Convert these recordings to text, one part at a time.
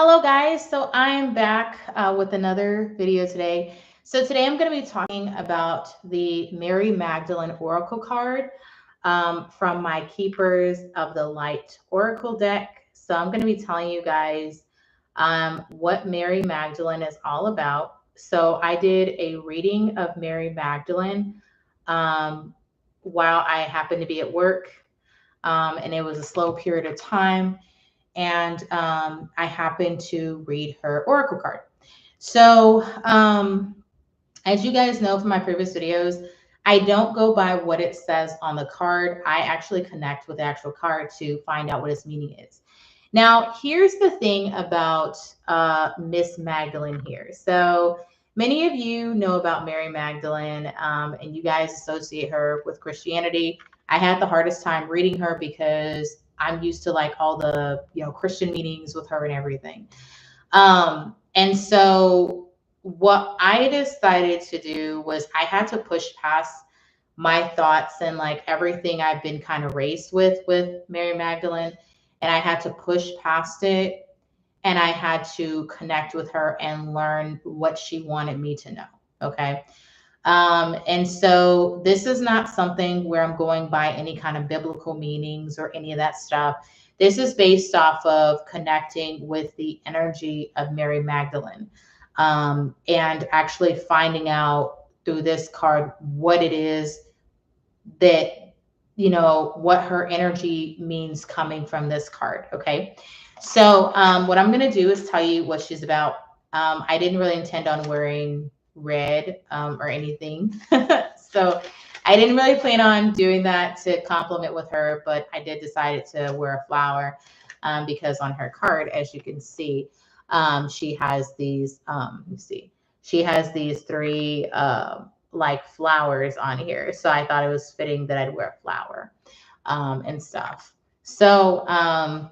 Hello guys, so I'm back with another video today. So today I'm going to be talking about the Mary Magdalene Oracle card from my Keepers of the Light Oracle deck. So I'm going to be telling you guys what Mary Magdalene is all about. So I did a reading of Mary Magdalene um, while I happened to be at work, and it was a slow period of time, and I happened to read her oracle card. So, as you guys know from my previous videos, I don't go by what it says on the card. I actually connect with the actual card to find out what its meaning is. Now, here's the thing about Miss Magdalene here. So, many of you know about Mary Magdalene, and you guys associate her with Christianity. I had the hardest time reading her because I'm used to like all the Christian meanings with her and everything. And so what I decided to do was I had to push past my thoughts and like everything I've been kind of raised with Mary Magdalene, and I had to push past it, and I had to connect with her and learn what she wanted me to know. Okay. And so this is not something where I'm going by any kind of biblical meanings or any of that stuff. This is based off of connecting with the energy of Mary Magdalene, and actually finding out through this card what it is that, what her energy means coming from this card. Okay. So what I'm going to do is tell you what she's about. I didn't really intend on wearing red or anything. So I didn't really plan on doing that to compliment with her, but I did decide to wear a flower because on her card, as you can see, she has these, let me see, she has these three like flowers on here. So I thought it was fitting that I'd wear a flower and stuff. So I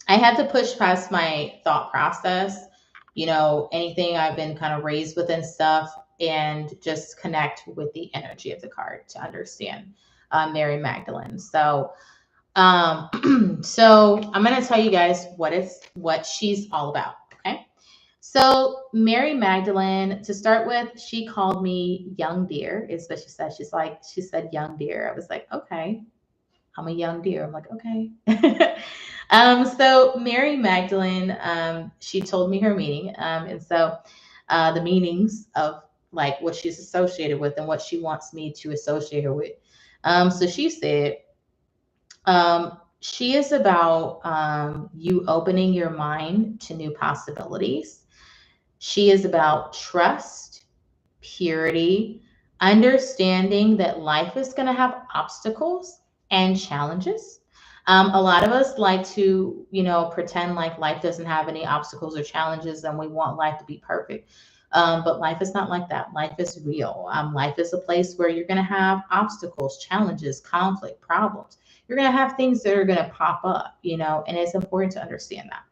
had to push past my thought process, anything I've been kind of raised with and stuff, and just connect with the energy of the card to understand Mary Magdalene. So, so I'm going to tell you guys what she's all about. Okay. So Mary Magdalene, to start with, she called me young deer, is what she said. She said young deer. I was like, okay, I'm a young deer. I'm like, okay. So Mary Magdalene, she told me her meaning. And so the meanings of like what she's associated with and what she wants me to associate her with. So she said, she is about you opening your mind to new possibilities. She is about trust, purity, understanding that life is going to have obstacles and challenges. A lot of us like to, pretend like life doesn't have any obstacles or challenges, and we want life to be perfect. But life is not like that. Life is real. Life is a place where you're going to have obstacles, challenges, conflict, problems. You're going to have things that are going to pop up, and it's important to understand that.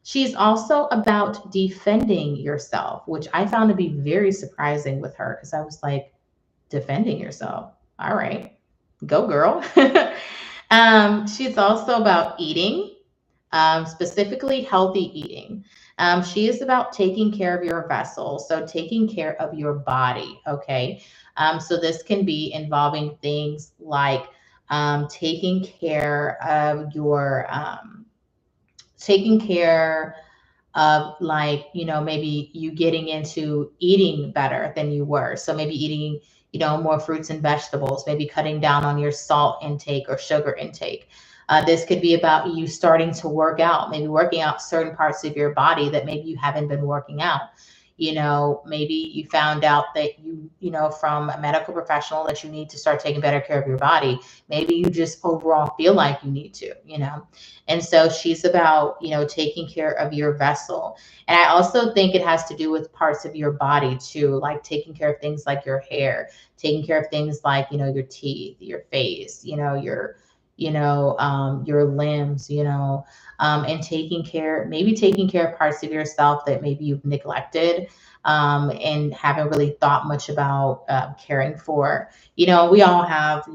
She's also about defending yourself, which I found to be very surprising with her because I was like, defending yourself. All right, go girl. She's also about eating, specifically healthy eating. She is about taking care of your vessel, so taking care of your body. Okay. So this can be involving things like taking care of your taking care of like, maybe you getting into eating better than you were. So maybe eating, more fruits and vegetables, maybe cutting down on your salt intake or sugar intake. This could be about you starting to work out, maybe working out certain parts of your body that maybe you haven't been working out. Maybe you found out that from a medical professional that you need to start taking better care of your body. Maybe you just overall feel like you need to. And so she's about, taking care of your vessel. And I also think it has to do with parts of your body too, like taking care of things like your hair, taking care of things like, your teeth, your face, your limbs, and maybe taking care of parts of yourself that maybe you've neglected, and haven't really thought much about caring for. We all have,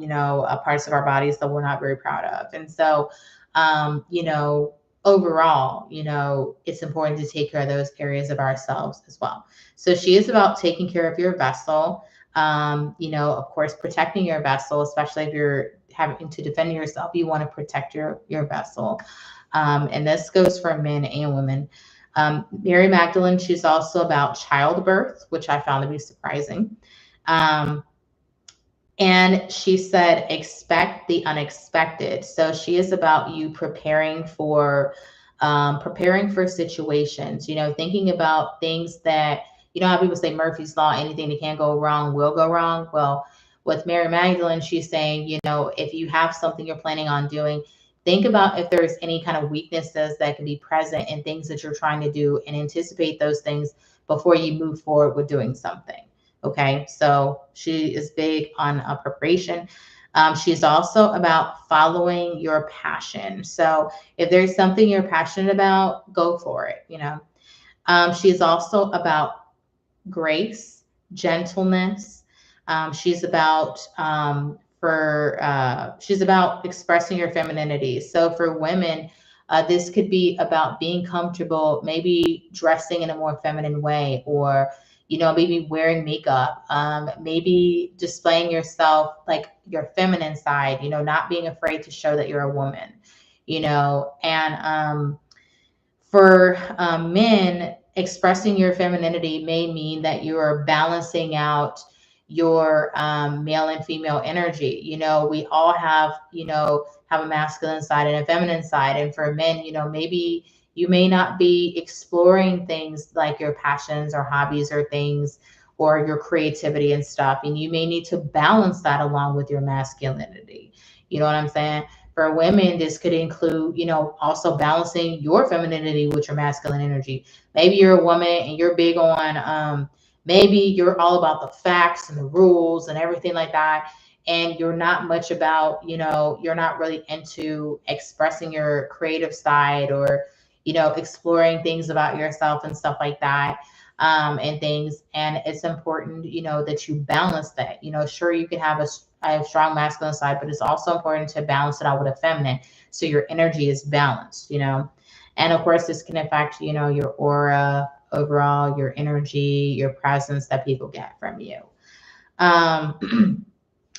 parts of our bodies that we're not very proud of. And so, overall, it's important to take care of those areas of ourselves as well. So she is about taking care of your vessel. Of course, protecting your vessel, especially if you're having to defend yourself, you want to protect your vessel. And this goes for men and women. Mary Magdalene, she's also about childbirth, which I found to be surprising. Um, and she said, expect the unexpected. So she is about you preparing for situations, thinking about things that, how people say Murphy's Law, anything that can go wrong will go wrong. Well, with Mary Magdalene, she's saying, if you have something you're planning on doing, think about if there's any kind of weaknesses that can be present in things that you're trying to do and anticipate those things before you move forward with doing something. Okay, so she is big on preparation. She's also about following your passion. So if there's something you're passionate about, go for it. She's also about grace, gentleness. She's about she's about expressing your femininity. So for women, this could be about being comfortable, maybe dressing in a more feminine way, or maybe wearing makeup, maybe displaying yourself like your feminine side. Not being afraid to show that you're a woman. And for men, expressing your femininity may mean that you are balancing out your male and female energy. We all have a masculine side and a feminine side. And for men, maybe you may not be exploring things like your passions or hobbies or things or your creativity and stuff. And you may need to balance that along with your masculinity. You know what I'm saying? For women, this could include, also balancing your femininity with your masculine energy. Maybe you're a woman and you're big on, maybe you're all about the facts and the rules and everything like that. And you're not much about, you're not really into expressing your creative side or, exploring things about yourself and stuff like that. And things. And it's important, that you balance that. Sure, you can have a strong masculine side, but it's also important to balance it out with a feminine. So your energy is balanced, And of course, this can affect, your aura overall, your energy, your presence that people get from you.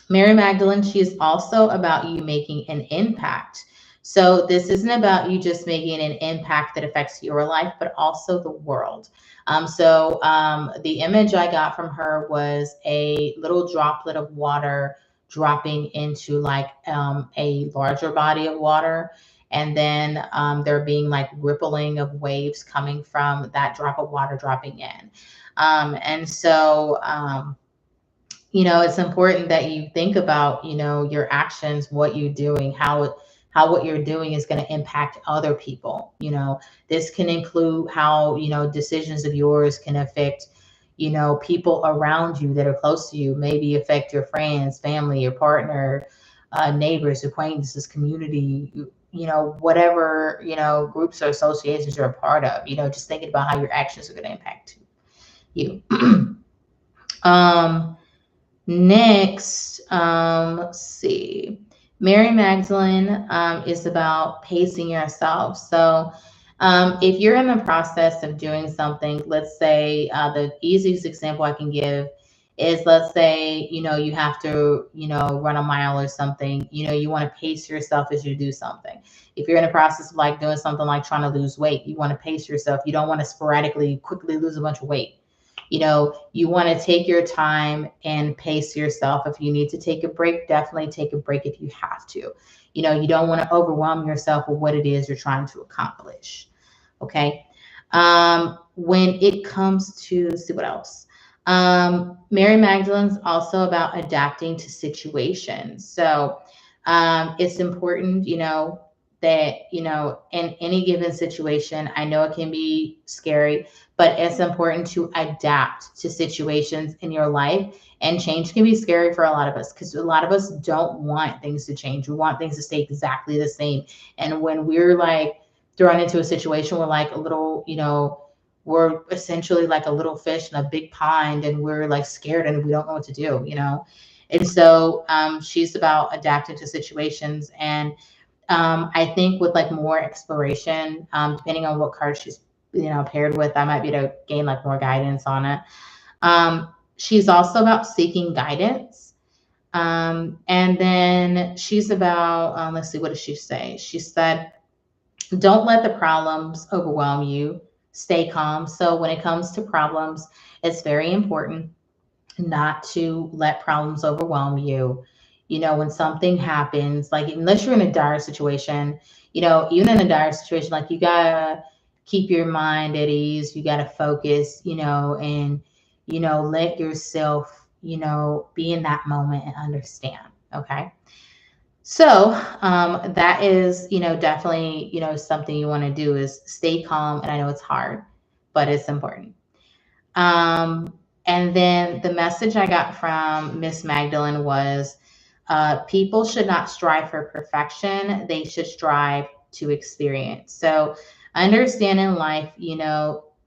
Mary Magdalene, she is also about you making an impact. So this isn't about you just making an impact that affects your life, but also the world. The image I got from her was a little droplet of water dropping into like a larger body of water. And then there being like rippling of waves coming from that drop of water dropping in. It's important that you think about, your actions, what you're doing, how what you're doing is going to impact other people. This can include how, decisions of yours can affect, people around you that are close to you, maybe affect your friends, family, your partner, neighbors, acquaintances, community, whatever, groups or associations you're a part of, just thinking about how your actions are going to impact you. Next, let's see. Mary Magdalene is about pacing yourself. So if you're in the process of doing something, let's say the easiest example I can give is, let's say, you have to, run a mile or something, you want to pace yourself as you do something. If you're in the process of like doing something like trying to lose weight, you want to pace yourself. You don't want to sporadically, quickly lose a bunch of weight. You want to take your time and pace yourself. If you need to take a break, definitely take a break if you have to. You don't want to overwhelm yourself with what it is you're trying to accomplish. Okay. When it comes to, see what else. Mary Magdalene's also about adapting to situations. So it's important, that, in any given situation, I know it can be scary, but it's important to adapt to situations in your life. And change can be scary for a lot of us because a lot of us don't want things to change. We want things to stay exactly the same. And when we're like thrown into a situation, we're like a little, we're essentially like a little fish in a big pond and we're like scared and we don't know what to do, And so she's about adapting to situations. And I think with like more exploration, depending on what card she's paired with, I might be able to gain like more guidance on it. She's also about seeking guidance. And then she's about, let's see, what does she say? She said, don't let the problems overwhelm you. Stay calm. So when it comes to problems, it's very important not to let problems overwhelm you. When something happens, like unless you're in a dire situation, even in a dire situation, like you gotta keep your mind at ease. You gotta focus, and let yourself, be in that moment and understand. Okay. So that is, definitely, something you want to do is stay calm. And I know it's hard, but it's important. Um, and then the message I got from Miss Magdalene was people should not strive for perfection, they should strive to experience. So, understand in life,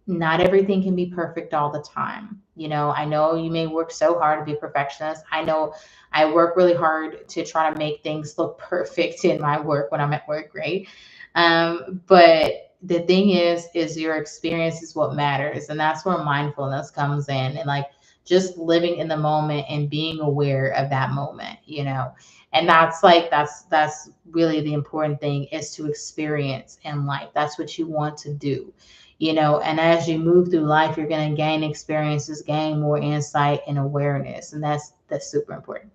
not everything can be perfect all the time. I know you may work so hard to be a perfectionist. I know I work really hard to try to make things look perfect in my work when I'm at work, right? But the thing is your experience is what matters, and that's where mindfulness comes in, and like just living in the moment and being aware of that moment, and that's really the important thing, is to experience in life. That's what you want to do, and as you move through life, you're going to gain experiences, gain more insight and awareness, and that's super important.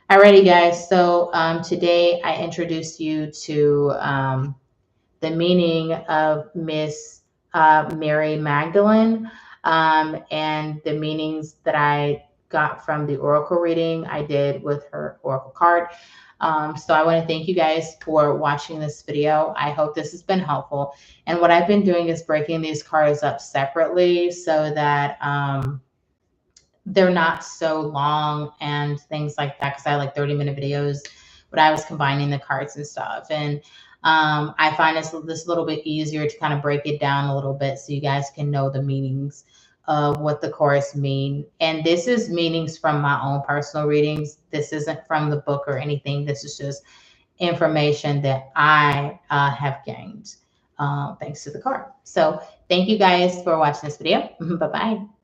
Alrighty, guys, so today I introduced you to the meaning of Miss Mary Magdalene, and the meanings that I got from the oracle reading I did with her oracle card. So I want to thank you guys for watching this video. I hope this has been helpful. And what I've been doing is breaking these cards up separately so that they're not so long and things like that, because I like 30-minute videos, but I was combining the cards and stuff. And I find this a little bit easier to kind of break it down a little bit so you guys can know the meanings of what the cards mean. And this is meanings from my own personal readings. This isn't from the book or anything. This is just information that I have gained thanks to the card. So thank you guys for watching this video. Bye-bye.